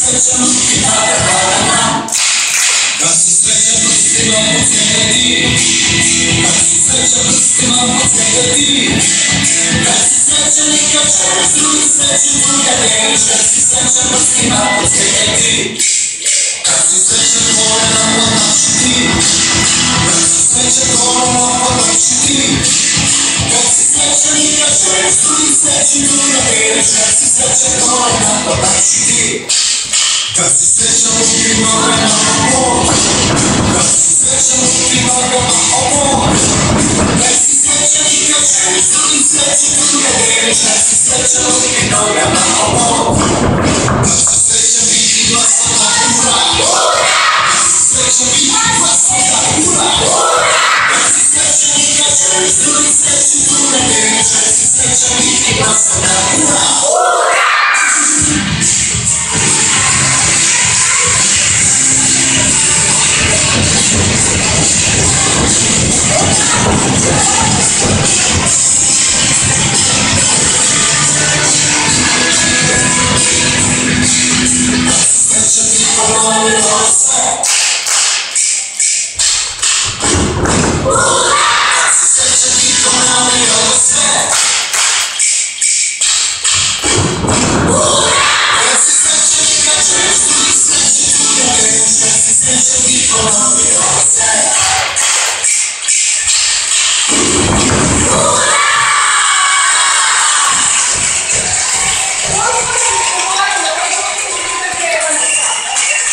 srećan, ruki nagradana. Kad si srećan, prstima podsjeti. Kad si srećan, prstima podsjeti. Kad si srećan i kad želiš drugim sreću druga deliš. Kad si srećan, prstima podsjeti. Kad si srećan, voljena ponoćiti. Kad si srećan, voljena ponoćiti. Kad si srećan i kad želiš drugim sreću druga deliš. Kad si srećan, voljena ponoćiti. Kad si srećan, ruki nogama obor. Kad si srećan, ruki nogama obor. Kad si srećan i kad želiš drugim sreću druga deliš. Kad si srećan, ruki nogama obor.